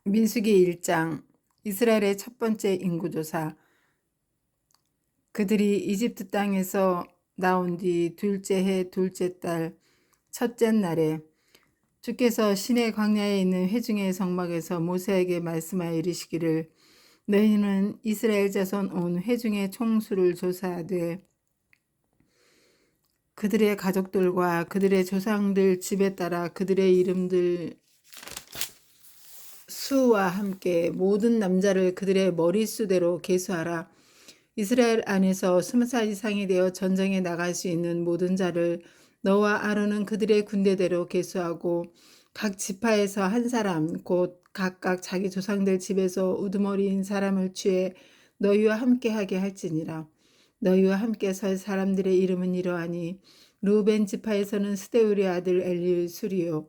민수기 1장. 이스라엘의 첫 번째 인구조사. 그들이 이집트 땅에서 나온 뒤 둘째 해 둘째 달 첫째 날에 주께서 시내 광야에 있는 회중의 성막에서 모세에게 말씀하여 이르시기를, 너희는 이스라엘 자손 온 회중의 총수를 조사하되 그들의 가족들과 그들의 조상들 집에 따라 그들의 이름들 수와 함께 모든 남자를 그들의 머릿수대로 계수하라. 이스라엘 안에서 20살 이상이 되어 전쟁에 나갈 수 있는 모든 자를 너와 아론은 그들의 군대대로 계수하고 각 지파에서 한 사람 곧 각각 자기 조상들 집에서 우두머리인 사람을 취해 너희와 함께 하게 할지니라. 너희와 함께 설 사람들의 이름은 이러하니, 루벤 지파에서는 스데울의 아들 엘리수리요,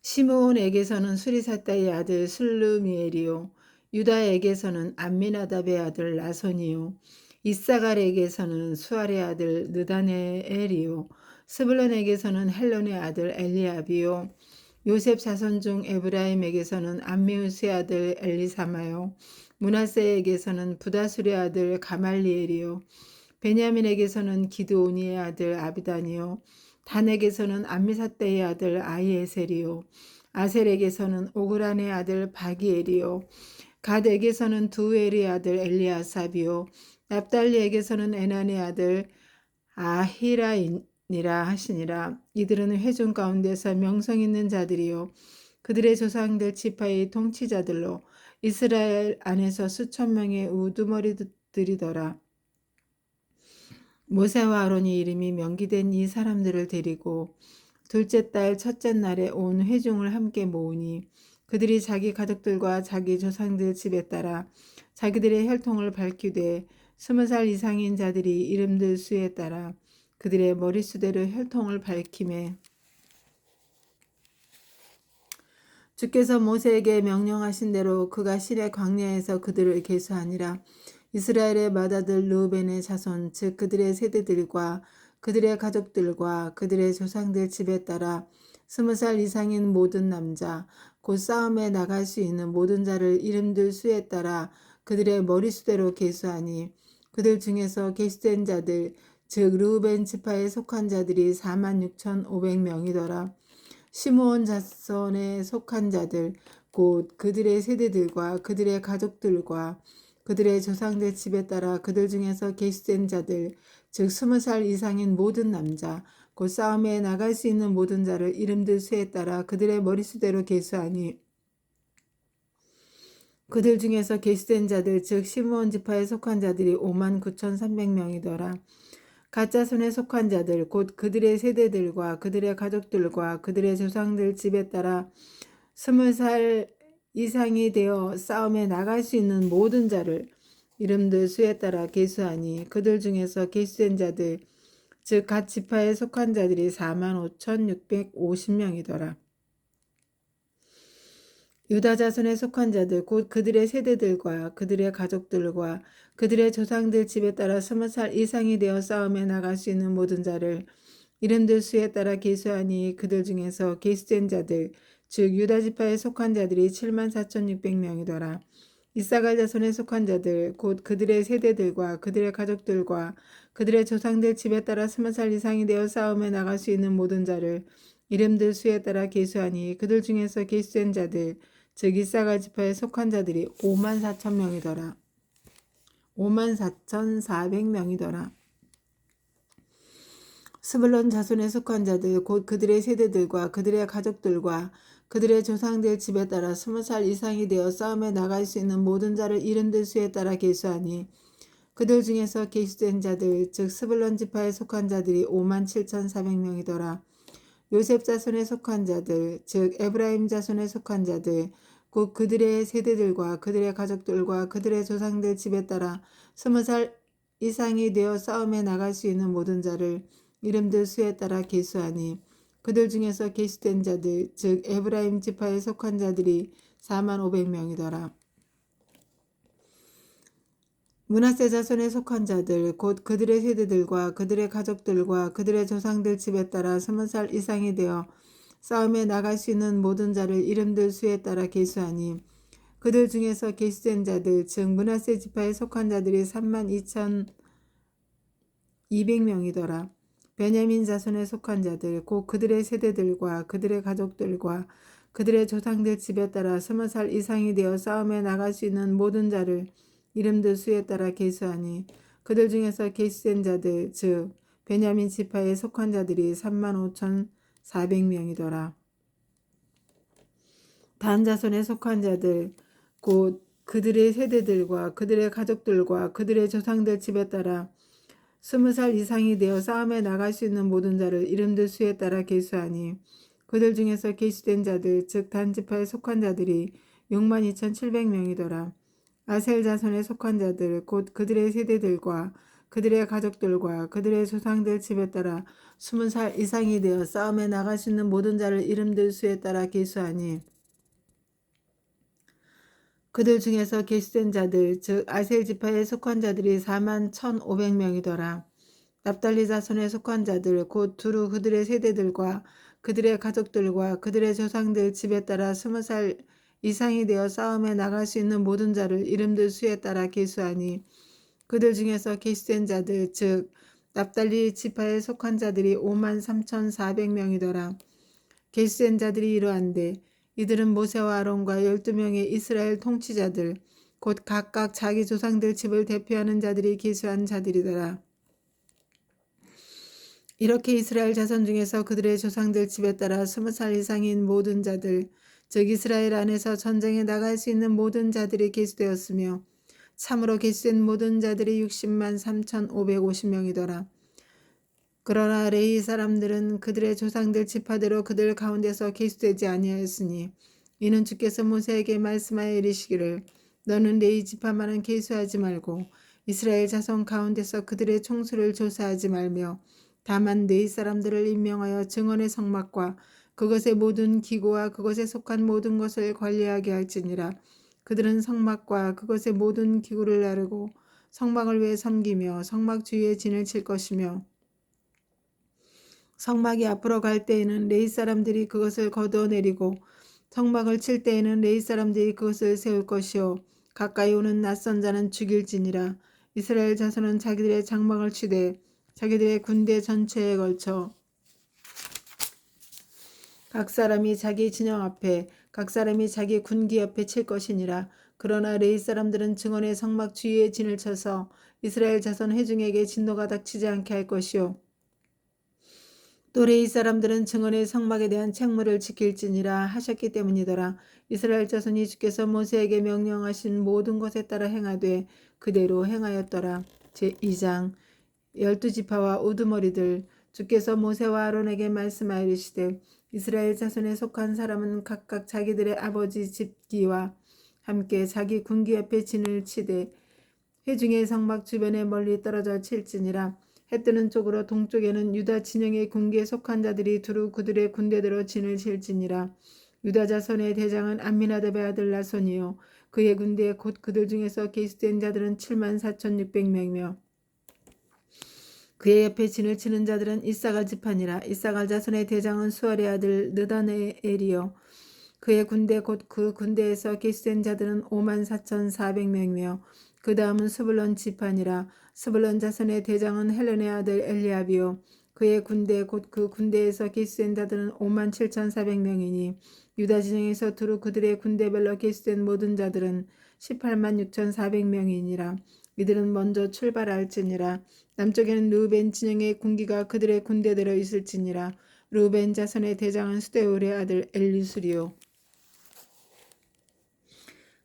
시므온에게서는 수리사다의 아들 슬루미엘이요, 유다에게서는 암미나답의 아들 나손이요, 이사갈에게서는 수알의 아들 느다네엘이요, 스불론에게서는 헬론의 아들 엘리압이요, 요셉 자손 중 에브라임에게서는 암미우스의 아들 엘리사마요, 므낫세에게서는 부다술의 아들 가말리엘이요, 베냐민에게서는 기드오니의 아들 아비단이요, 단에게서는 암미사대의 아들 아이에셀이요, 아셀에게서는 오그란의 아들 바기엘이요, 갓에게서는 두엘의 아들 엘리아삽이요, 납달리에게서는 에난의 아들 아히라이니라 하시니라. 이들은 회중 가운데서 명성 있는 자들이요, 그들의 조상들 지파의 통치자들로 이스라엘 안에서 수천 명의 우두머리들이더라. 모세와 아론이 이름이 명기된 이 사람들을 데리고 둘째 달 첫째 날에 온 회중을 함께 모으니, 그들이 자기 가족들과 자기 조상들 집에 따라 자기들의 혈통을 밝히되 20살 이상인 자들이 이름들 수에 따라 그들의 머릿수대로 혈통을 밝히매, 주께서 모세에게 명령하신 대로 그가 시내 광야에서 그들을 계수하니라. 이스라엘의 맏아들 르우벤의 자손 즉 그들의 세대들과 그들의 가족들과 그들의 조상들 집에 따라 20살 이상인 모든 남자 곧 싸움에 나갈 수 있는 모든 자를 이름들 수에 따라 그들의 머릿수대로 계수하니, 그들 중에서 계수된 자들 즉 르우벤 지파에 속한 자들이 46,500명이더라. 시므온 자손에 속한 자들 곧 그들의 세대들과 그들의 가족들과 그들의 조상들 집에 따라 그들 중에서 계수된 자들 즉 20살 이상인 모든 남자 곧 싸움에 나갈 수 있는 모든 자를 이름들 수에 따라 그들의 머릿수대로 계수하니, 그들 중에서 계수된 자들 즉 시므온 지파에 속한 자들이 59,300명이더라. 갓자손에 속한 자들 곧 그들의 세대들과 그들의 가족들과 그들의 조상들 집에 따라 20살 이상이 되어 싸움에 나갈 수 있는 모든 자를 이름들 수에 따라 계수하니, 그들 중에서 계수된 자들 즉 갓 지파에 속한 자들이 45,650명이더라. 유다 자손에 속한 자들 곧 그들의 세대들과 그들의 가족들과 그들의 조상들 집에 따라 20살 이상이 되어 싸움에 나갈 수 있는 모든 자를 이름들 수에 따라 계수하니, 그들 중에서 계수된 자들 즉 유다 지파에 속한 자들이 74,600명이더라. 이사갈 자손에 속한 자들 곧 그들의 세대들과 그들의 가족들과 그들의 조상들 집에 따라 20살 이상이 되어 싸움에 나갈 수 있는 모든 자를 이름들 수에 따라 계수하니, 그들 중에서 계수된 자들 즉 이사갈 지파에 속한 자들이 54,000명이더라. 54,400명이더라. 스불론 자손에 속한 자들 곧 그들의 세대들과 그들의 가족들과 그들의 조상들 집에 따라 20살 이상이 되어 싸움에 나갈 수 있는 모든 자를 이름들 수에 따라 계수하니, 그들 중에서 계수된 자들 즉 스불론 지파에 속한 자들이 57,400명이더라. 요셉 자손에 속한 자들 즉 에브라임 자손에 속한 자들 곧 그들의 세대들과 그들의 가족들과 그들의 조상들 집에 따라 20살 이상이 되어 싸움에 나갈 수 있는 모든 자를 이름들 수에 따라 계수하니, 그들 중에서 계수된 자들 즉 에브라임 지파에 속한 자들이 45,000명이더라. 므낫세 자손에 속한 자들 곧 그들의 세대들과 그들의 가족들과 그들의 조상들 집에 따라 20살 이상이 되어 싸움에 나갈 수 있는 모든 자를 이름들 수에 따라 계수하니 그들 중에서 계수된 자들 즉 므낫세 지파에 속한 자들이 32,200명이더라. 베냐민 자손에 속한 자들 곧 그들의 세대들과 그들의 가족들과 그들의 조상들 집에 따라 20살 이상이 되어 싸움에 나갈 수 있는 모든 자를 이름들 수에 따라 계수하니 그들 중에서 계수된 자들 즉 베냐민 지파에 속한 자들이 35,400명이더라. 단 자손에 속한 자들 곧 그들의 세대들과 그들의 가족들과 그들의 조상들 집에 따라 20살 이상이 되어 싸움에 나갈 수 있는 모든 자를 이름들 수에 따라 계수하니 그들 중에서 계수된 자들 즉 단 지파에 속한 자들이 62,700명이더라. 아셀 자손에 속한 자들 곧 그들의 세대들과 그들의 가족들과 그들의 조상들 집에 따라 20살 이상이 되어 싸움에 나갈 수 있는 모든 자를 이름들 수에 따라 계수하니 그들 중에서 계수된 자들 즉 아셀 지파에 속한 자들이 41,500명이더라. 납달리 자손에 속한 자들 곧 두루 그들의 세대들과 그들의 가족들과 그들의 조상들 집에 따라 20살 이상이 되어 싸움에 나갈 수 있는 모든 자를 이름들 수에 따라 계수하니 그들 중에서 계수된 자들 즉 납달리 지파에 속한 자들이 53,400명이더라. 계수된 자들이 이러한데 이들은 모세와 아론과 12명의 이스라엘 통치자들 곧 각각 자기 조상들 집을 대표하는 자들이 계수한 자들이더라. 이렇게 이스라엘 자손 중에서 그들의 조상들 집에 따라 20살 이상인 모든 자들 즉 이스라엘 안에서 전쟁에 나갈 수 있는 모든 자들이 계수되었으며 참으로 계수된 모든 자들이 603,550명이더라. 그러나 레위 사람들은 그들의 조상들 지파대로 그들 가운데서 계수되지 아니하였으니 이는 주께서 모세에게 말씀하여 이르시기를 너는 레위 지파만은 계수하지 말고 이스라엘 자손 가운데서 그들의 총수를 조사하지 말며 다만 레위 사람들을 임명하여 증언의 성막과 그것의 모든 기구와 그것에 속한 모든 것을 관리하게 할지니라. 그들은 성막과 그것의 모든 기구를 나르고 성막을 위해 섬기며 성막 주위에 진을 칠 것이며 성막이 앞으로 갈 때에는 레위 사람들이 그것을 거두어내리고 성막을 칠 때에는 레위 사람들이 그것을 세울 것이요 가까이 오는 낯선 자는 죽일지니라. 이스라엘 자손은 자기들의 장막을 치되 자기들의 군대 전체에 걸쳐 각 사람이 자기 진영 앞에 각 사람이 자기 군기 옆에 칠 것이니라. 그러나 레위 사람들은 증언의 성막 주위에 진을 쳐서 이스라엘 자손 회중에게 진노가 닥치지 않게 할 것이요 또 레위 사람들은 증언의 성막에 대한 책무를 지킬지니라 하셨기 때문이더라. 이스라엘 자손이 주께서 모세에게 명령하신 모든 것에 따라 행하되 그대로 행하였더라. 제2장 12지파와 우두머리들 주께서 모세와 아론에게 말씀하여 이르시되 이스라엘 자손에 속한 사람은 각각 자기들의 아버지 집기와 함께 자기 군기 옆에 진을 치되 회중의 성막 주변에 멀리 떨어져 칠지니라. 해 뜨는 쪽으로 동쪽에는 유다 진영의 군기에 속한 자들이 두루 그들의 군대대로 진을 칠지니라. 유다 자손의 대장은 암미나답의 아들 나손이요 그의 군대에 곧 그들 중에서 계수된 자들은 74,600명이며 그의 옆에 진을 치는 자들은 이사갈 지파니라. 이사갈 자손의 대장은 수알의 아들 느다네엘이요 그의 군대 곧 그 군대에서 계수된 자들은 54,400명이며 그 다음은 스불론 지파니라. 스불론 자손의 대장은 헬론의 아들 엘리압이요 그의 군대 곧 그 군대에서 계수된 자들은 57,400명이니 유다 진영에서 두루 그들의 군대별로 계수된 모든 자들은 186,400명이니라. 이들은 먼저 출발할지니라. 남쪽에는 르우벤 진영의 군기가 그들의 군대대로 있을지니라. 르우벤 자손의 대장은 수데울의 아들 엘리술이요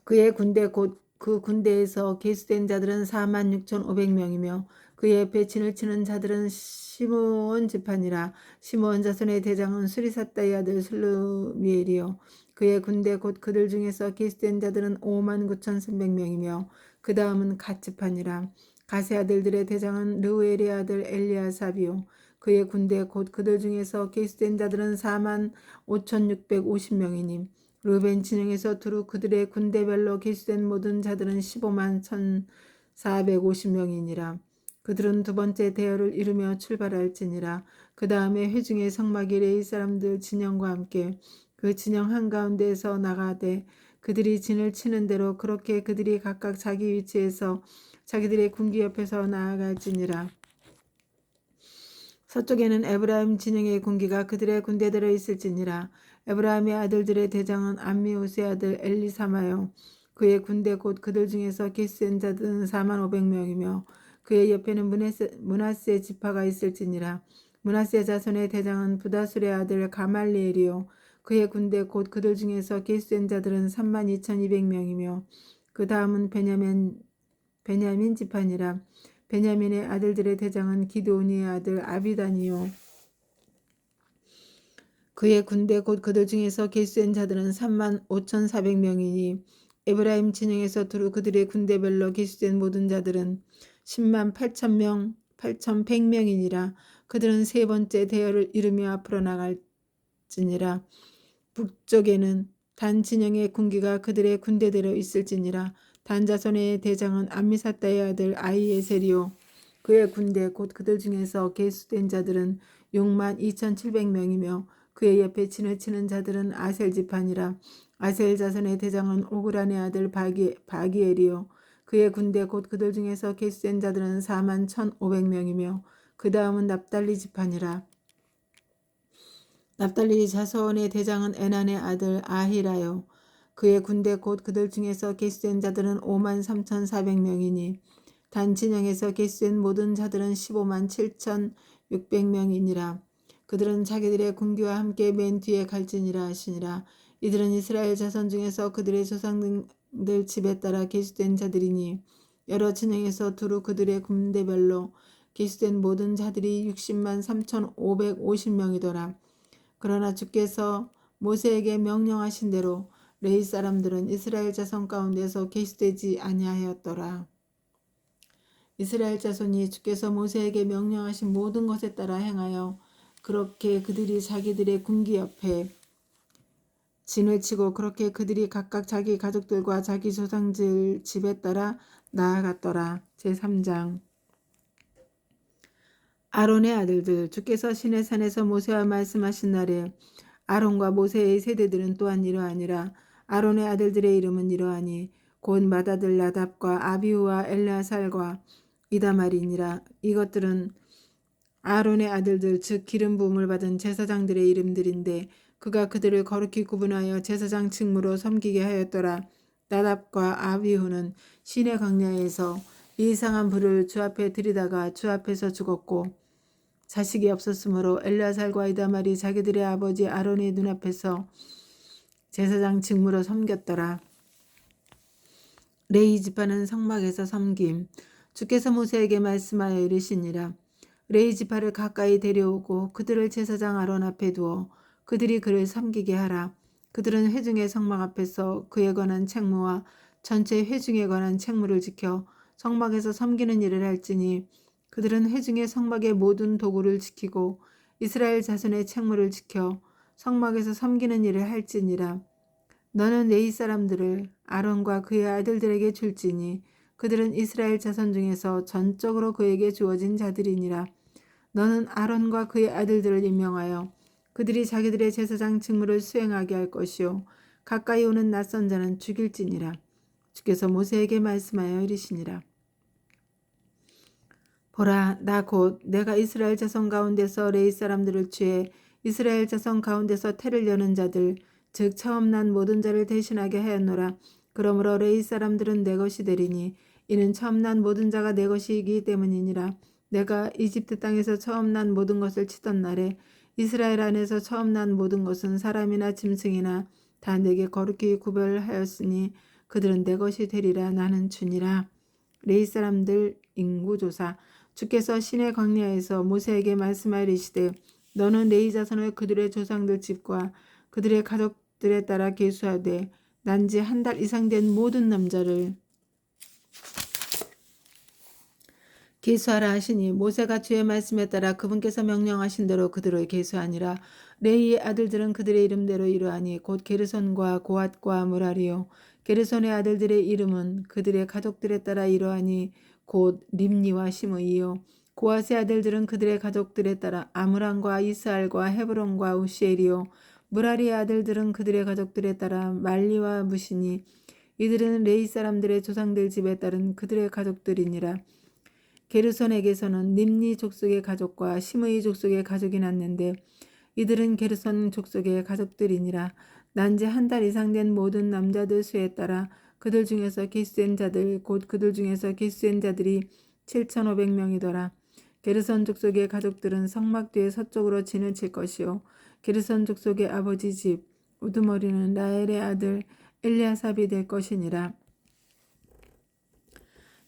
그의 군대 곧 그 군대에서 계수된 자들은 46,500명이며 그의 옆에 진을 치는 자들은 시므온 지파니라. 시므온 자손의 대장은 수리사다의 아들 슬루미엘이요 그의 군대 곧 그들 중에서 계수된 자들은 59,300명이며 그 다음은 갓 지파니라. 갓의 아들들의 대장은 르우엘의 아들 엘리아삽이요 그의 군대 곧 그들 중에서 계수된 자들은 45,650명이니 르벤 진영에서 두루 그들의 군대별로 계수된 모든 자들은 151,450명이니라. 그들은 두 번째 대열을 이루며 출발할지니라. 그 다음에 회중의 성막이 레위 사람들 진영과 함께 그 진영 한가운데에서 나가되 그들이 진을 치는 대로 그렇게 그들이 각각 자기 위치에서 자기들의 군기 옆에서 나아갈지니라. 서쪽에는 에브라임 진영의 군기가 그들의 군대대로 있을지니라. 에브라임의 아들들의 대장은 암미우스의 아들 엘리사마요. 그의 군대 곧 그들 중에서 기스엔 자들은 45,000명이며 그의 옆에는 므낫세 지파가 있을지니라. 므낫세 자손의 대장은 부다술의 아들 가말리엘이요. 그의 군대 곧 그들 중에서 기스엔 자들은 32,200명이며 그 다음은 베냐민 지파니라. 베냐민의 아들들의 대장은 기드오니의 아들 아비단이요. 그의 군대 곧 그들 중에서 계수된 자들은 35,400명이니 에브라임 진영에서 두루 그들의 군대별로 계수된 모든 자들은 108,000명 8,100명이니라. 그들은 세 번째 대열을 이루며 앞으로 나갈지니라. 북쪽에는 단 진영의 군기가 그들의 군대대로 있을지니라. 단 자손의 대장은 암미사다의 아들 아히에셀이요. 그의 군대 곧 그들 중에서 계수된 자들은 62,700명이며 그의 옆에 진을 치는 자들은 아셀 지파니라. 아셀 자손의 대장은 오그란의 아들 바기엘이요. 그의 군대 곧 그들 중에서 계수된 자들은 41,500명이며 그 다음은 납달리 지파니라. 납달리 자손의 대장은 에난의 아들 아히라요. 그의 군대 곧 그들 중에서 계수된 자들은 53,400명이니 단 진영에서 계수된 모든 자들은 157,600명이니라. 그들은 자기들의 군기와 함께 맨 뒤에 갈지니라 하시니라. 이들은 이스라엘 자손 중에서 그들의 조상들 집에 따라 계수된 자들이니 여러 진영에서 두루 그들의 군대별로 계수된 모든 자들이 603,550명이더라. 그러나 주께서 모세에게 명령하신 대로 레위 사람들은 이스라엘 자손 가운데서 계수되지 아니하였더라. 이스라엘 자손이 주께서 모세에게 명령하신 모든 것에 따라 행하여 그렇게 그들이 자기들의 군기 옆에 진을 치고 그렇게 그들이 각각 자기 가족들과 자기 조상들 집에 따라 나아갔더라. 제3장. 아론의 아들들. 주께서 시내산에서 모세와 말씀하신 날에 아론과 모세의 세대들은 또한 이러하니라. 아론의 아들들의 이름은 이러하니 곧 맏아들 나답과 아비후와 엘르아살과 이다말이니라. 이것들은 아론의 아들들 즉 기름 부음을 받은 제사장들의 이름들인데 그가 그들을 거룩히 구분하여 제사장 직무로 섬기게 하였더라. 나답과 아비후는 시내 광야에서 이상한 불을 주 앞에 들이다가 주 앞에서 죽었고 자식이 없었으므로 엘르아살과 이다말이 자기들의 아버지 아론의 눈앞에서 제사장 직무로 섬겼더라. 레위 지파는 성막에서 섬김. 주께서 모세에게 말씀하여 이르시니라. 레위 지파를 가까이 데려오고 그들을 제사장 아론 앞에 두어 그들이 그를 섬기게 하라. 그들은 회중의 성막 앞에서 그에 관한 책무와 전체 회중에 관한 책무를 지켜 성막에서 섬기는 일을 할지니 그들은 회중의 성막의 모든 도구를 지키고 이스라엘 자손의 책무를 지켜 성막에서 섬기는 일을 할지니라. 너는 레위 사람들을 아론과 그의 아들들에게 줄지니 그들은 이스라엘 자손 중에서 전적으로 그에게 주어진 자들이니라. 너는 아론과 그의 아들들을 임명하여 그들이 자기들의 제사장 직무를 수행하게 할 것이요 가까이 오는 낯선 자는 죽일지니라. 주께서 모세에게 말씀하여 이르시니라. 보라, 나 곧 내가 이스라엘 자손 가운데서 레위 사람들을 취해 이스라엘 자손 가운데서 태를 여는 자들 즉 처음 난 모든 자를 대신하게 하였노라. 그러므로 레위 사람들은 내 것이 되리니 이는 처음 난 모든 자가 내 것이기 때문이니라. 내가 이집트 땅에서 처음 난 모든 것을 치던 날에 이스라엘 안에서 처음 난 모든 것은 사람이나 짐승이나 다 내게 거룩히 구별하였으니 그들은 내 것이 되리라. 나는 주니라. 레위 사람들 인구조사. 주께서 시내 광야에서 모세에게 말씀하여 이르시되 너는 레위 자손을 그들의 조상들 집과 그들의 가족들에 따라 계수하되 난지 한 달 이상 된 모든 남자를 계수하라 하시니 모세가 주의 말씀에 따라 그분께서 명령하신 대로 그들을 계수하니라. 레위의 아들들은 그들의 이름대로 이러하니 곧 게르손과 고핫과 무라리요. 게르손의 아들들의 이름은 그들의 가족들에 따라 이러하니 곧 림니와 시므이요. 고아세 아들들은 그들의 가족들에 따라 아므람과 이스알과 헤브론과 우시엘이요. 무라리의 아들들은 그들의 가족들에 따라 말리와 무시니 이들은 레이 사람들의 조상들 집에 따른 그들의 가족들이니라. 게르손에게서는 림니 족속의 가족과 시므이 족속의 가족이 났는데 이들은 게르손 족속의 가족들이니라. 난지 한 달 이상 된 모든 남자들 수에 따라 그들 중에서 기수된 자들 곧 그들 중에서 기수된 자들이 7,500명이더라. 게르손 족속의 가족들은 성막 뒤에 서쪽으로 진을 칠 것이요. 게르손 족속의 아버지 집 우두머리는 라엘의 아들 엘리아삽이 될 것이니라.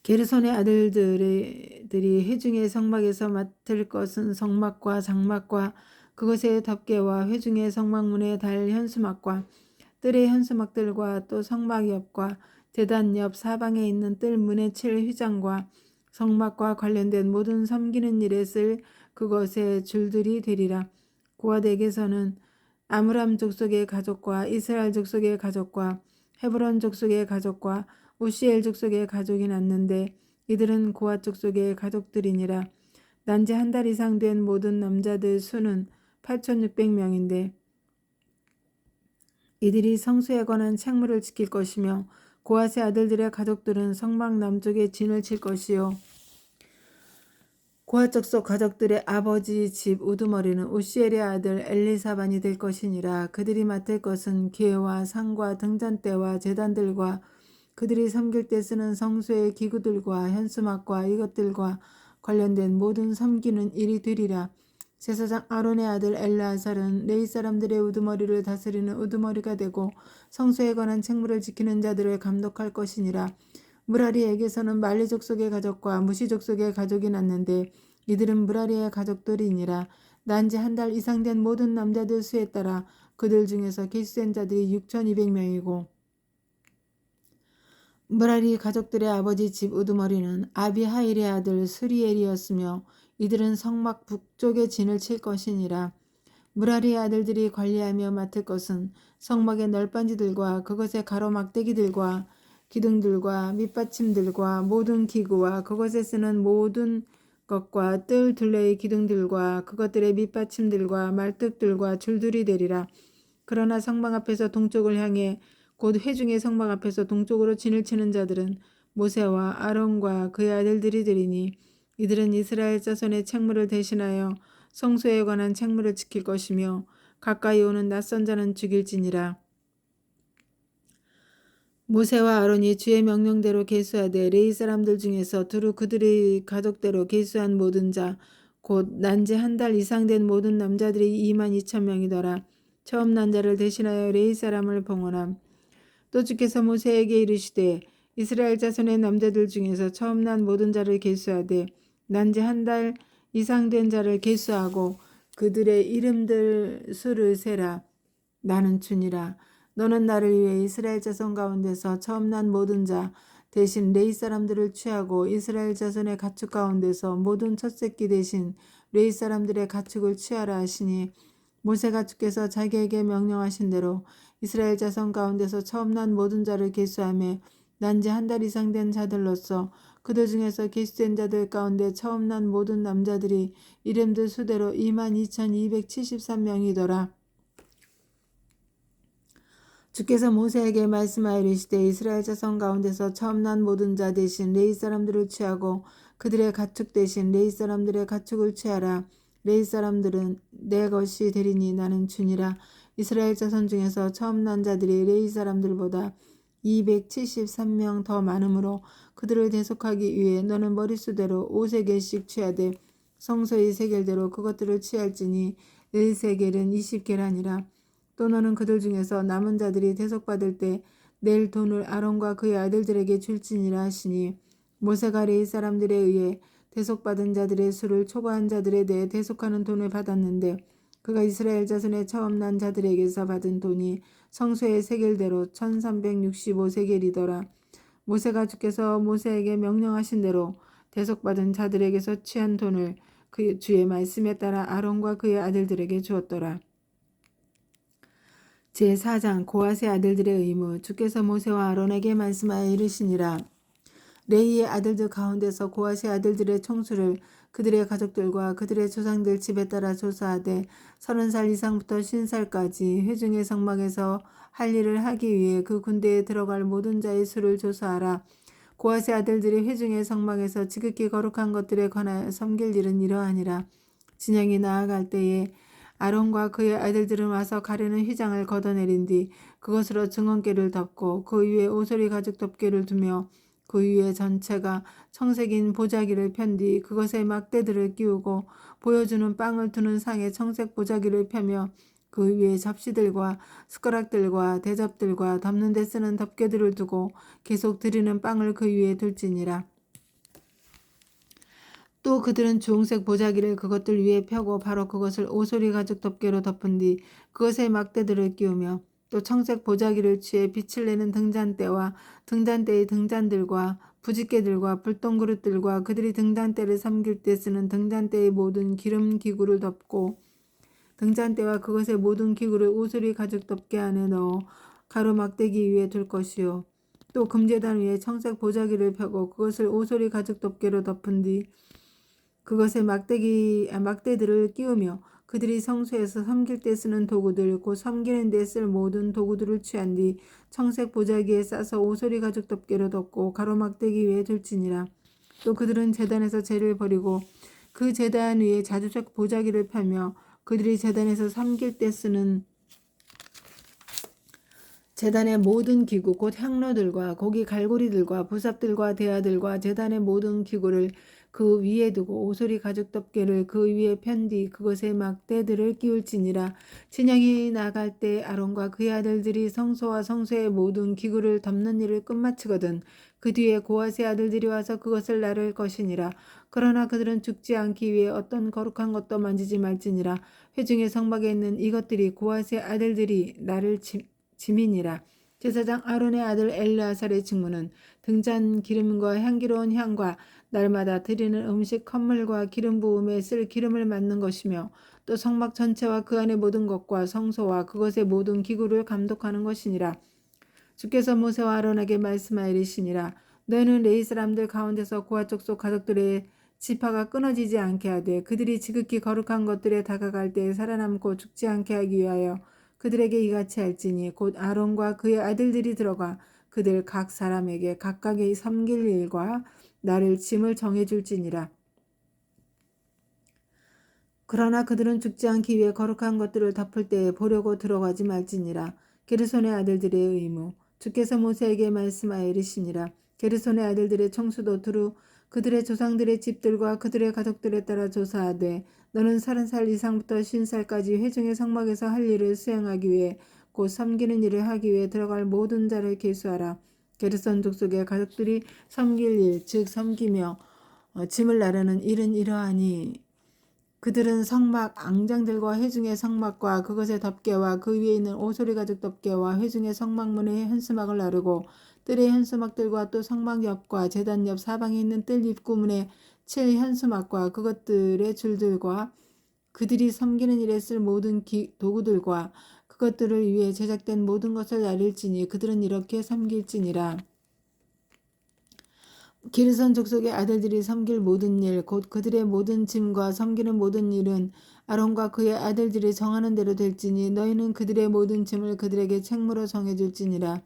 게르손의 아들들이 회중의 성막에서 맡을 것은 성막과 장막과 그것의 덮개와 회중의 성막문에 달 현수막과 뜰의 현수막들과 또 성막 옆과 제단 옆 사방에 있는 뜰 문에 칠 휘장과 성막과 관련된 모든 섬기는 일에 쓸 그것의 줄들이 되리라. 고아덱에서는 아므람 족속의 가족과 이스라엘 족속의 가족과 헤브론 족속의 가족과 우시엘 족속의 가족이 났는데 이들은 고아 족속의 가족들이니라. 난지 한 달 이상 된 모든 남자들 수는 8,600명인데 이들이 성수에 관한 책무를 지킬 것이며 고아세 아들들의 가족들은 성막 남쪽에 진을 칠 것이요. 고아 족속 가족들의 아버지 집 우두머리는 우시엘의 아들 엘리사반이 될 것이니라. 그들이 맡을 것은 기회와 상과 등잔대와 제단들과 그들이 섬길 때 쓰는 성소의 기구들과 현수막과 이것들과 관련된 모든 섬기는 일이 되리라. 제사장 아론의 아들 엘르아살은 레위 사람들의 우두머리를 다스리는 우두머리가 되고 성소에 관한 책무를 지키는 자들을 감독할 것이니라. 무라리에게서는 말리 족속의 가족과 무시 족속의 가족이 났는데 이들은 무라리의 가족들이니라. 난지 한 달 이상 된 모든 남자들 수에 따라 그들 중에서 기수된 자들이 6,200명이고 무라리 가족들의 아버지 집 우두머리는 아비하일의 아들 수리엘이었으며 이들은 성막 북쪽에 진을 칠 것이니라. 무라리의 아들들이 관리하며 맡을 것은 성막의 널빤지들과 그것의 가로막대기들과 기둥들과 밑받침들과 모든 기구와 그것에 쓰는 모든 것과 뜰 둘레의 기둥들과 그것들의 밑받침들과 말뚝들과 줄들이 되리라. 그러나 성막 앞에서 동쪽을 향해 곧 회중의 성막 앞에서 동쪽으로 진을 치는 자들은 모세와 아론과 그의 아들들이 되리니 이들은 이스라엘 자손의 책무를 대신하여 성소에 관한 책무를 지킬 것이며 가까이 오는 낯선 자는 죽일지니라. 모세와 아론이 주의 명령대로 계수하되 레위 사람들 중에서 두루 그들의 가족대로 계수한 모든 자 곧 난지 한 달 이상 된 모든 남자들이 22,000명이더라. 처음 난 자를 대신하여 레위 사람을 봉헌함. 또 주께서 모세에게 이르시되 이스라엘 자손의 남자들 중에서 처음 난 모든 자를 계수하되 난지 한 달 이상 된 자를 계수하고 그들의 이름들 수를 세라. 나는 주니라. 너는 나를 위해 이스라엘 자손 가운데서 처음 난 모든 자 대신 레위 사람들을 취하고 이스라엘 자손의 가축 가운데서 모든 첫 새끼 대신 레위 사람들의 가축을 취하라 하시니 모세가 주께서 자기에게 명령하신 대로 이스라엘 자손 가운데서 처음 난 모든 자를 계수하며 난지 한 달 이상 된 자들로서 그들 중에서 계수된 자들 가운데 처음 난 모든 남자들이 이름들 수대로 22,273명이더라. 주께서 모세에게 말씀하여 이르시되 이스라엘 자손 가운데서 처음 난 모든 자 대신 레위 사람들을 취하고 그들의 가축 대신 레위 사람들의 가축을 취하라. 레위 사람들은 내 것이 되리니 나는 주니라. 이스라엘 자손 중에서 처음 난 자들이 레위 사람들보다 273명 더 많으므로 그들을 대속하기 위해 너는 머릿수대로 5세겔씩 취하되 성소의 세겔대로 그것들을 취할지니 1세겔은 20계라니라. 또 너는 그들 중에서 남은 자들이 대속받을 때 낼 돈을 아론과 그의 아들들에게 줄지니라 하시니 모세가 레위 사람들에 의해 대속받은 자들의 수를 초과한 자들에 대해 대속하는 돈을 받았는데 그가 이스라엘 자손의 처음 난 자들에게서 받은 돈이 성소의 세겔대로 1365세겔이더라. 모세가 주께서 모세에게 명령하신 대로 대속받은 자들에게서 취한 돈을 그 주의 말씀에 따라 아론과 그의 아들들에게 주었더라. 제4장 고아세 아들들의 의무. 주께서 모세와 아론에게 말씀하여 이르시니라. 레이의 아들들 가운데서 고핫의 아들들의 총수를 그들의 가족들과 그들의 조상들 집에 따라 조사하되 30살 이상부터 50살까지 회중의 성막에서 할 일을 하기 위해 그 군대에 들어갈 모든 자의 수를 조사하라. 고핫의 아들들이 회중의 성막에서 지극히 거룩한 것들에 관하여 섬길 일은 이러하니라. 진영이 나아갈 때에 아론과 그의 아들들은 와서 가려는 휘장을 걷어내린 뒤 그것으로 증언궤를 덮고 그 위에 오소리 가죽 덮개를 두며 그 위에 전체가 청색인 보자기를 편 뒤 그것에 막대들을 끼우고 보여주는 빵을 두는 상에 청색 보자기를 펴며 그 위에 접시들과 숟가락들과 대접들과 덮는 데 쓰는 덮개들을 두고 계속 드리는 빵을 그 위에 둘지니라. 또 그들은 주홍색 보자기를 그것들 위에 펴고 바로 그것을 오소리 가죽 덮개로 덮은 뒤 그것에 막대들을 끼우며 또 청색 보자기를 취해 빛을 내는 등잔대와 등잔대의 등잔들과 부집개들과 불똥 그릇들과 그들이 등잔대를 삼길 때 쓰는 등잔대의 모든 기름 기구를 덮고 등잔대와 그것의 모든 기구를 오소리 가죽 덮개 안에 넣어 가로막대기 위에 둘 것이요. 또 금제단 위에 청색 보자기를 펴고 그것을 오소리 가죽 덮개로 덮은 뒤 그것에 막대들을 끼우며 그들이 성소에서 섬길 때 쓰는 도구들 곧 섬기는 데 쓸 모든 도구들을 취한 뒤 청색 보자기에 싸서 오소리 가죽 덮개로 덮고 가로막대기 위에 둘지니라. 또 그들은 제단에서 재를 버리고 그 제단 위에 자주색 보자기를 펴며 그들이 제단에서 섬길 때 쓰는 제단의 모든 기구 곧 향로들과 고기 갈고리들과 부삽들과 대야들과 제단의 모든 기구를 그 위에 두고 오소리 가죽 덮개를 그 위에 편 뒤 그것에 막대들을 끼울지니라. 진영이 나갈 때 아론과 그의 아들들이 성소와 성소의 모든 기구를 덮는 일을 끝마치거든 그 뒤에 고핫의 아들들이 와서 그것을 나를 것이니라. 그러나 그들은 죽지 않기 위해 어떤 거룩한 것도 만지지 말지니라. 회중의 성막에 있는 이것들이 고핫의 아들들이 나를 지민이라. 제사장 아론의 아들 엘르아살의 직무는 등잔 기름과 향기로운 향과 날마다 드리는 음식 컵물과 기름 부음에 쓸 기름을 맡는 것이며 또 성막 전체와 그 안의 모든 것과 성소와 그것의 모든 기구를 감독하는 것이니라. 주께서 모세와 아론에게 말씀하여 이르시니라. 너희는 레위 사람들 가운데서 고핫 족속 가족들의 지파가 끊어지지 않게 하되 그들이 지극히 거룩한 것들에 다가갈 때에 살아남고 죽지 않게 하기 위하여 그들에게 이같이 할지니 곧 아론과 그의 아들들이 들어가 그들 각 사람에게 각각의 섬길 일과 나를 짐을 정해줄지니라. 그러나 그들은 죽지 않기 위해 거룩한 것들을 덮을 때에 보려고 들어가지 말지니라. 게르손의 아들들의 의무. 주께서 모세에게 말씀하여 이르시니라. 게르손의 아들들의 총수도 두루 그들의 조상들의 집들과 그들의 가족들에 따라 조사하되 너는 30살 이상부터 50살까지 회중의 성막에서 할 일을 수행하기 위해 곧 섬기는 일을 하기 위해 들어갈 모든 자를 계수하라. 게르손 족속의 가족들이 섬길 일, 즉 섬기며 짐을 나르는 일은 이러하니 그들은 성막 앙장들과 회중의 성막과 그것의 덮개와 그 위에 있는 오소리 가죽 덮개와 회중의 성막문의 현수막을 나르고 뜰의 현수막들과 또 성막 옆과 제단 옆 사방에 있는 뜰 입구문에 칠 현수막과 그것들의 줄들과 그들이 섬기는 일에 쓸 모든 도구들과 그것들을 위해 제작된 모든 것을 나를지니 그들은 이렇게 섬길지니라. 게르손 족속의 아들들이 섬길 모든 일, 곧 그들의 모든 짐과 섬기는 모든 일은 아론과 그의 아들들이 정하는 대로 될지니 너희는 그들의 모든 짐을 그들에게 책무로 정해줄지니라.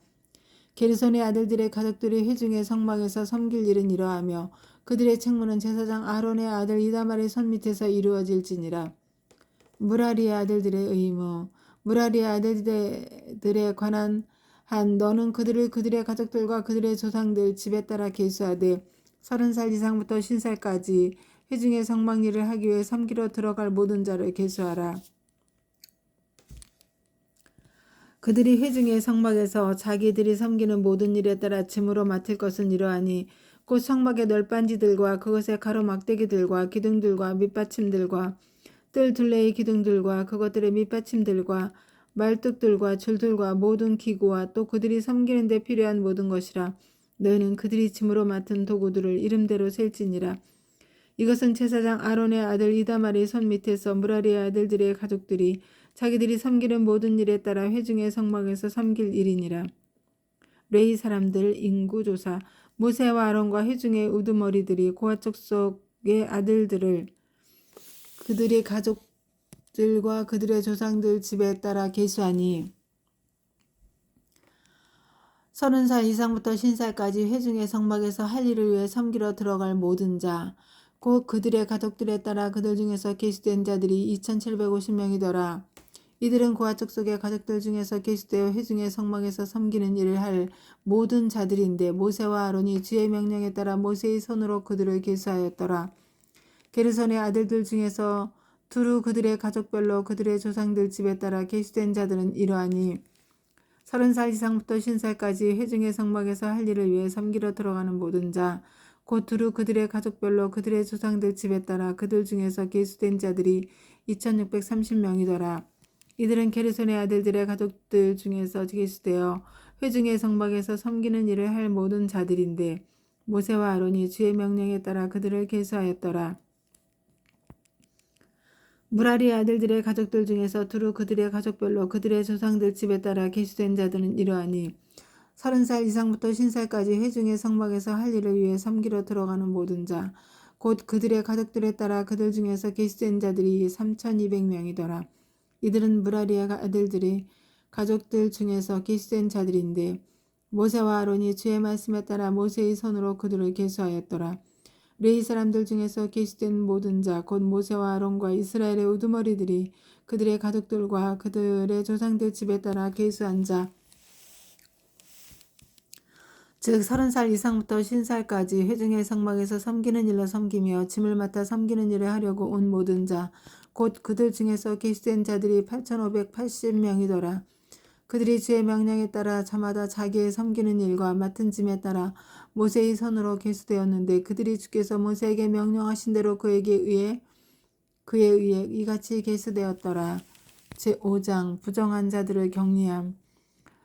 게르손의 아들들의 가족들이 회중의 성막에서 섬길 일은 이러하며 그들의 책무는 제사장 아론의 아들 이다말의 손 밑에서 이루어질지니라. 무라리의 아들들의 의무. 무라리의 아들들에 관한 너는 그들을 그들의 가족들과 그들의 조상들 집에 따라 계수하되 30살 이상부터 50살까지 회중의 성막 일을 하기 위해 섬기러 들어갈 모든 자를 계수하라. 그들이 회중의 성막에서 자기들이 섬기는 모든 일에 따라 짐으로 맡을 것은 이러하니 곧 성막의 널빤지들과 그것의 가로막대기들과 기둥들과 밑받침들과 뜰 둘레의 기둥들과 그것들의 밑받침들과 말뚝들과 줄들과 모든 기구와 또 그들이 섬기는 데 필요한 모든 것이라. 너희는 그들이 짐으로 맡은 도구들을 이름대로 셀지니라. 이것은 제사장 아론의 아들 이다말의 손 밑에서 무라리의 아들들의 가족들이 자기들이 섬기는 모든 일에 따라 회중의 성막에서 섬길 일이니라. 레위 사람들 인구조사. 모세와 아론과 회중의 우두머리들이 고아 족속의 아들들을 그들의 가족들과 그들의 조상들 집에 따라 계수하니 30살 이상부터 신살까지 회중의 성막에서 할 일을 위해 섬기러 들어갈 모든 자 곧 그들의 가족들에 따라 그들 중에서 계수된 자들이 2750명이더라. 이들은 고아 족속의 가족들 중에서 계수되어 회중의 성막에서 섬기는 일을 할 모든 자들인데 모세와 아론이 주의 명령에 따라 모세의 손으로 그들을 계수하였더라. 게르손의 아들들 중에서 두루 그들의 가족별로 그들의 조상들 집에 따라 계수된 자들은 이러하니 30살 이상부터 신살까지 회중의 성막에서 할 일을 위해 섬기러 들어가는 모든 자 곧 두루 그들의 가족별로 그들의 조상들 집에 따라 그들 중에서 계수된 자들이 2630명이더라. 이들은 게르손의 아들들의 가족들 중에서 계수되어 회중의 성막에서 섬기는 일을 할 모든 자들인데 모세와 아론이 주의 명령에 따라 그들을 계수하였더라. 무라리 아들들의 가족들 중에서 두루 그들의 가족별로 그들의 조상들 집에 따라 계수된 자들은 이러하니 30살 이상부터 신살까지 회중의 성막에서 할 일을 위해 섬기러 들어가는 모든 자 곧 그들의 가족들에 따라 그들 중에서 계수된 자들이 3200명이더라. 이들은 무라리의 아들들의 가족들 중에서 계수된 자들인데 모세와 아론이 주의 말씀에 따라 모세의 손으로 그들을 계수하였더라. 레위 사람들 중에서 계수된 모든 자 곧 모세와 아론과 이스라엘의 우두머리들이 그들의 가족들과 그들의 조상들 집에 따라 계수한 자 즉 30살 이상부터 신살까지 회중의 성막에서 섬기는 일로 섬기며 짐을 맡아 섬기는 일을 하려고 온 모든 자 곧 그들 중에서 계수된 자들이 8580명이더라. 그들이 주의 명령에 따라 저마다 자기의 섬기는 일과 맡은 짐에 따라 모세의 손으로 계수되었는데 그들이 주께서 모세에게 명령하신 대로 그에 의해 이같이 계수되었더라. 제5장 부정한 자들을 격리함.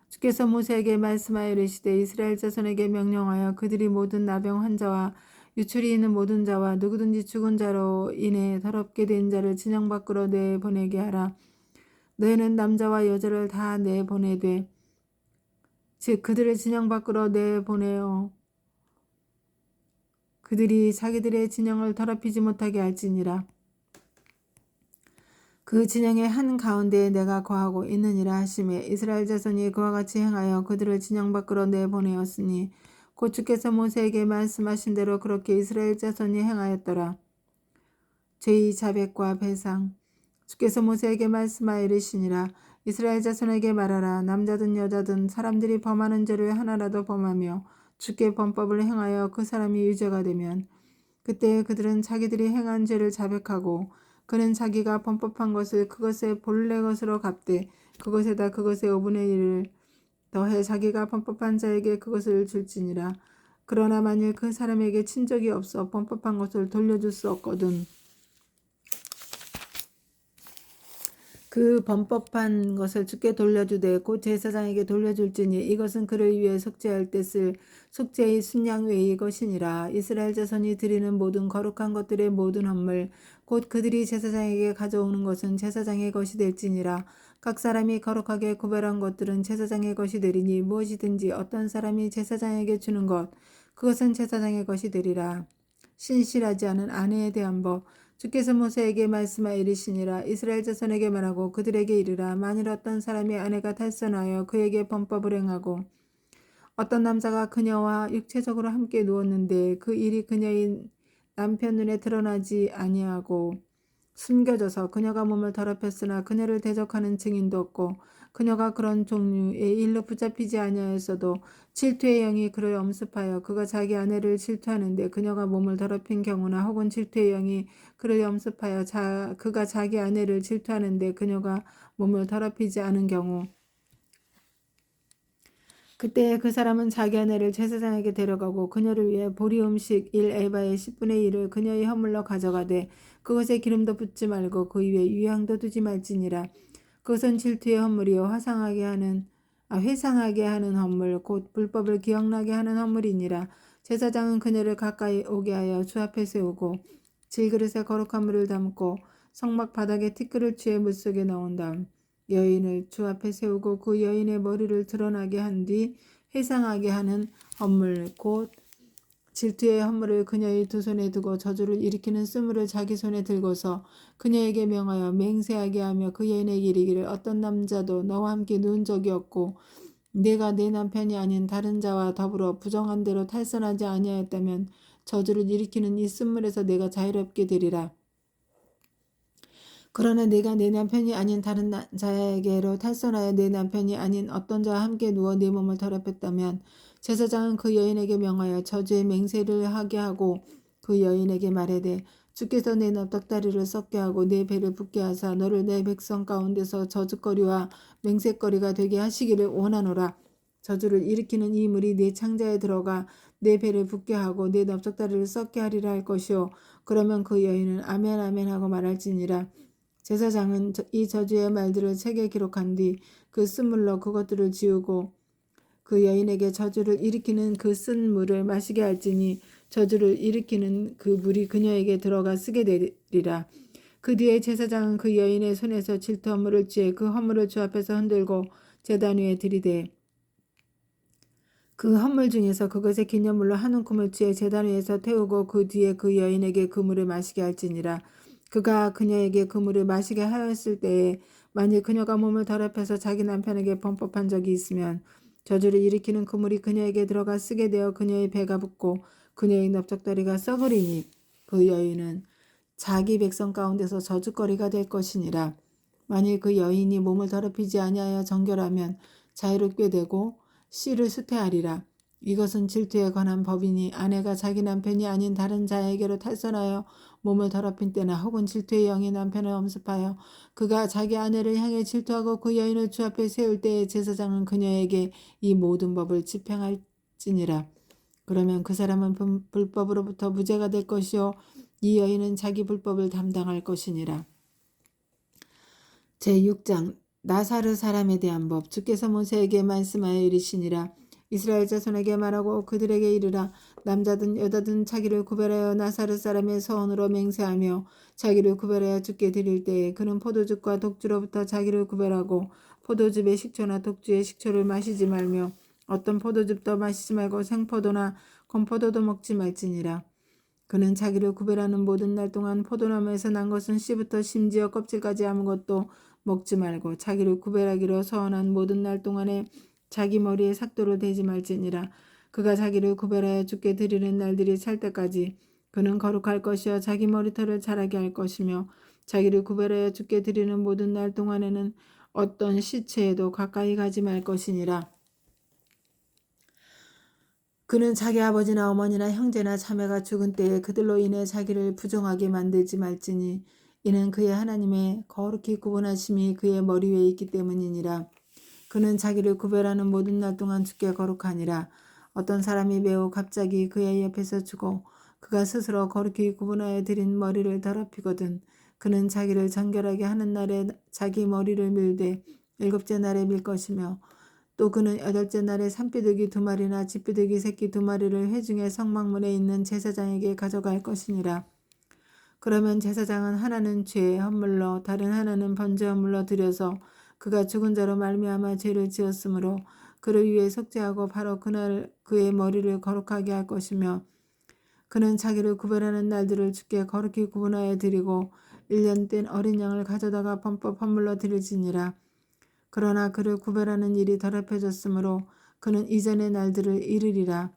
주께서 모세에게 말씀하여 이르시되 이스라엘 자손에게 명령하여 그들이 모든 나병 환자와 유출이 있는 모든 자와 누구든지 죽은 자로 인해 더럽게 된 자를 진영 밖으로 내보내게 하라. 너희는 남자와 여자를 다 내보내되 즉 그들을 진영 밖으로 내보내어 그들이 자기들의 진영을 더럽히지 못하게 할지니라. 그 진영의 한 가운데에 내가 거하고 있느니라 하시매 이스라엘 자손이 그와 같이 행하여 그들을 진영 밖으로 내보내었으니 곧 주께서 모세에게 말씀하신 대로 그렇게 이스라엘 자손이 행하였더라. 죄의 자백과 배상. 주께서 모세에게 말씀하여 이르시니라. 이스라엘 자손에게 말하라. 남자든 여자든 사람들이 범하는 죄를 하나라도 범하며 주께 범법을 행하여 그 사람이 유죄가 되면 그때 그들은 자기들이 행한 죄를 자백하고 그는 자기가 범법한 것을 그것의 본래 것으로 갚되 그것에다 그것의 5분의 1을 더해 자기가 범법한 자에게 그것을 줄지니라. 그러나 만일 그 사람에게 친족이 없어 범법한 것을 돌려줄 수 없거든 그 범법한 것을 주께 돌려주되 곧 제사장에게 돌려줄지니 이것은 그를 위해 속죄할 때 쓸 속죄의 순양 외의 것이니라. 이스라엘 자손이 드리는 모든 거룩한 것들의 모든 헌물 곧 그들이 제사장에게 가져오는 것은 제사장의 것이 될지니라. 각 사람이 거룩하게 구별한 것들은 제사장의 것이 되리니 무엇이든지 어떤 사람이 제사장에게 주는 것 그것은 제사장의 것이 되리라. 신실하지 않은 아내에 대한 법. 주께서 모세에게 말씀하여 이르시니라. 이스라엘 자손에게 말하고 그들에게 이르라. 만일 어떤 사람의 아내가 탈선하여 그에게 범법을 행하고 어떤 남자가 그녀와 육체적으로 함께 누웠는데 그 일이 그녀의 남편 눈에 드러나지 아니하고 숨겨져서 그녀가 몸을 더럽혔으나 그녀를 대적하는 증인도 없고 그녀가 그런 종류의 일로 붙잡히지 아니하였어도 질투의 영이 그를 엄습하여 그가 자기 아내를 질투하는데 그녀가 몸을 더럽힌 경우나 혹은 질투의 영이 그를 엄습하여 그가 자기 아내를 질투하는데 그녀가 몸을 더럽히지 않은 경우 그때 그 사람은 자기 아내를 제사장에게 데려가고 그녀를 위해 보리 음식 1에바의 10분의 1을 그녀의 허물로 가져가되 그것에 기름도 붓지 말고 그 위에 유향도 두지 말지니라. 그것은 질투의 허물이요 회상하게 하는 허물 곧 불법을 기억나게 하는 허물이니라. 제사장은 그녀를 가까이 오게 하여 주 앞에 세우고 질그릇에 거룩한 물을 담고 성막 바닥에 티끌을 취해 물속에 넣은 다음 여인을 주 앞에 세우고 그 여인의 머리를 드러나게 한 뒤 회상하게 하는 헌물 곧 질투의 헌물을 그녀의 두 손에 두고 저주를 일으키는 쓴물을 자기 손에 들고서 그녀에게 명하여 맹세하게 하며 그 여인에게 이르기를 어떤 남자도 너와 함께 누운 적이 없고 내가 내 남편이 아닌 다른 자와 더불어 부정한 대로 탈선하지 아니하였다면 저주를 일으키는 이 쓴물에서 내가 자유롭게 되리라. 그러나 내가 내 남편이 아닌 다른 자에게로 탈선하여 내 남편이 아닌 어떤 자와 함께 누워 내 몸을 더럽혔다면 제사장은 그 여인에게 명하여 저주의 맹세를 하게 하고 그 여인에게 말하되 주께서 내 납작다리를 썩게 하고 내 배를 붓게 하사 너를 내 백성 가운데서 저주거리와 맹세거리가 되게 하시기를 원하노라. 저주를 일으키는 이 물이 내 창자에 들어가 내 배를 붓게 하고 내 납작다리를 썩게 하리라 할 것이요. 그러면 그 여인은 아멘 아멘 하고 말할지니라. 제사장은 이 저주의 말들을 책에 기록한 뒤 그 쓴물로 그것들을 지우고 그 여인에게 저주를 일으키는 그 쓴 물을 마시게 할지니 저주를 일으키는 그 물이 그녀에게 들어가 쓰게 되리라. 그 뒤에 제사장은 그 여인의 손에서 질투 헌물을 취해 그 헌물을 주 앞에서 흔들고 제단 위에 들이대 그 헌물 중에서 그것의 기념물로 한 움큼을 취해 제단 위에서 태우고 그 뒤에 그 여인에게 그 물을 마시게 할지니라. 그가 그녀에게 그 물을 마시게 하였을 때에 만일 그녀가 몸을 더럽혀서 자기 남편에게 범법한 적이 있으면 저주를 일으키는 그 물이 그녀에게 들어가 쓰게 되어 그녀의 배가 붓고 그녀의 넓적다리가 썩으리니 그 여인은 자기 백성 가운데서 저주거리가 될 것이니라. 만일 그 여인이 몸을 더럽히지 아니하여 정결하면 자유롭게 되고 씨를 수태하리라. 이것은 질투에 관한 법이니 아내가 자기 남편이 아닌 다른 자에게로 탈선하여 몸을 더럽힌 때나 혹은 질투의 영이 남편을 엄습하여 그가 자기 아내를 향해 질투하고 그 여인을 주 앞에 세울 때에 제사장은 그녀에게 이 모든 법을 집행할지니라. 그러면 그 사람은 불법으로부터 무죄가 될 것이요 이 여인은 자기 불법을 담당할 것이니라. 제6장 나사르 사람에 대한 법. 주께서 모세에게 말씀하여 이르시니라. 이스라엘 자손에게 말하고 그들에게 이르라. 남자든 여자든 자기를 구별하여 나사르 사람의 서원으로 맹세하며 자기를 구별하여 주께 드릴 때에 그는 포도즙과 독주로부터 자기를 구별하고 포도즙의 식초나 독주의 식초를 마시지 말며 어떤 포도즙도 마시지 말고 생포도나 건포도도 먹지 말지니라. 그는 자기를 구별하는 모든 날 동안 포도나무에서 난 것은 씨부터 심지어 껍질까지 아무것도 먹지 말고 자기를 구별하기로 서원한 모든 날 동안에 자기 머리에 삭도를 대지 말지니라. 그가 자기를 구별하여 주께 드리는 날들이 찰 때까지 그는 거룩할 것이요 자기 머리털을 자라게 할 것이며 자기를 구별하여 주께 드리는 모든 날 동안에는 어떤 시체에도 가까이 가지 말 것이니라. 그는 자기 아버지나 어머니나 형제나 자매가 죽은 때에 그들로 인해 자기를 부정하게 만들지 말지니 이는 그의 하나님의 거룩히 구분하심이 그의 머리 위에 있기 때문이니라. 그는 자기를 구별하는 모든 날 동안 주께 거룩하니라. 어떤 사람이 매우 갑자기 그의 옆에서 죽어 그가 스스로 거룩히 구분하여 드린 머리를 더럽히거든 그는 자기를 정결하게 하는 날에 자기 머리를 밀되 일곱째 날에 밀 것이며 또 그는 여덟째 날에 산비둘기 2마리나 집비둘기 새끼 2마리를 회중의 성막문에 있는 제사장에게 가져갈 것이니라. 그러면 제사장은 하나는 죄의 헌물로 다른 하나는 번제 헌물로 드려서 그가 죽은 자로 말미암아 죄를 지었으므로 그를 위해 속죄하고 바로 그날 그의 머리를 거룩하게 할 것이며 그는 자기를 구별하는 날들을 주께 거룩히 구분하여 드리고 1년 된 어린 양을 가져다가 범법 헌물로 드릴지니라. 그러나 그를 구별하는 일이 더럽혀졌으므로 그는 이전의 날들을 이르리라.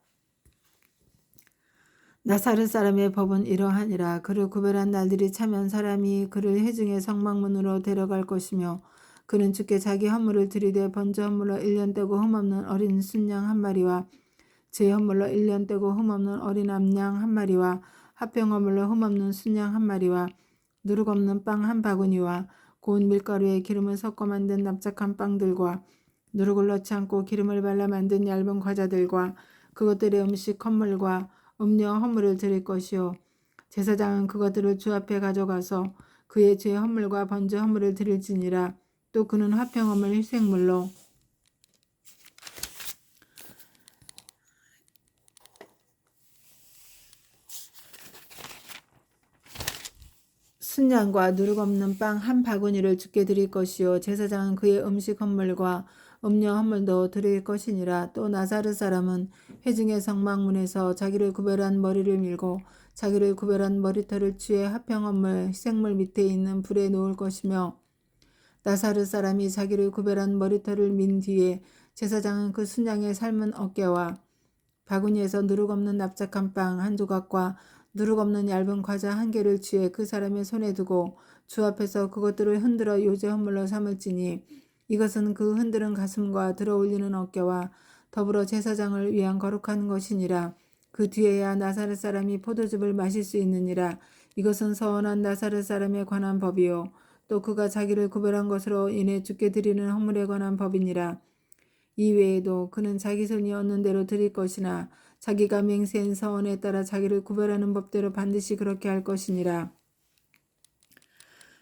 나사렛 사람의 법은 이러하니라. 그를 구별한 날들이 차면 사람이 그를 회중의 성막문으로 데려갈 것이며 그는 주께 자기 헌물을 드리되 번제 헌물로 1년 떼고 흠없는 어린 순양 1마리와 제 헌물로 1년 떼고 흠없는 어린 암양 1마리와 화평 헌물로 흠없는 순양 1마리와 누룩 없는 빵 1바구니와 고운 밀가루에 기름을 섞어 만든 납작한 빵들과 누룩을 넣지 않고 기름을 발라 만든 얇은 과자들과 그것들의 음식 헌물과 음료 헌물을 드릴 것이요 제사장은 그것들을 주 앞에 가져가서 그의 죄 헌물과 번제 헌물을 드릴지니라. 또 그는 화평 헌물 희생물로 순양과 누룩 없는 빵 1바구니를 주께 드릴 것이요 제사장은 그의 음식 헌물과 음료 한물도 드릴 것이니라. 또 나사렛 사람은 회중의 성막문에서 자기를 구별한 머리를 밀고 자기를 구별한 머리털을 취해 화평원물 희생물 밑에 있는 불에 놓을 것이며 나사렛 사람이 자기를 구별한 머리털을 민 뒤에 제사장은 그 순양의 삶은 어깨와 바구니에서 누룩 없는 납작한 빵 한 조각과 누룩 없는 얇은 과자 한 개를 취해 그 사람의 손에 두고 주 앞에서 그것들을 흔들어 요제 헌물로 삼을지니 이것은 그 흔드는 가슴과 들어올리는 어깨와 더불어 제사장을 위한 거룩한 것이니라. 그 뒤에야 나사렛 사람이 포도즙을 마실 수 있느니라. 이것은 서원한 나사렛 사람에 관한 법이요 또 그가 자기를 구별한 것으로 인해 주께 드리는 헌물에 관한 법이니라. 이 외에도 그는 자기 손이 얻는 대로 드릴 것이나 자기가 맹세한 서원에 따라 자기를 구별하는 법대로 반드시 그렇게 할 것이니라.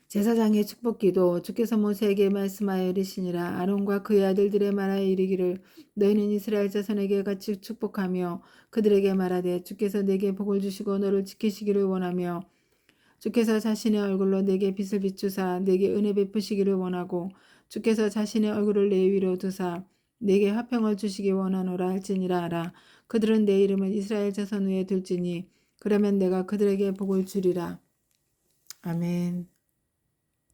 제사장의 축복기도 주께서 모세에게 말씀하여 이르시니라. 아론과 그의 아들들의 말하여 이르기를 너희는 이스라엘 자손에게 같이 축복하며 그들에게 말하되 주께서 내게 복을 주시고 너를 지키시기를 원하며 주께서 자신의 얼굴로 내게 빛을 비추사 내게 은혜 베푸시기를 원하고 주께서 자신의 얼굴을 내 위로 두사 내게 화평을 주시기 원하노라 할지니라 하라. 그들은 내 이름을 이스라엘 자손 위에 둘지니 그러면 내가 그들에게 복을 주리라. 아멘.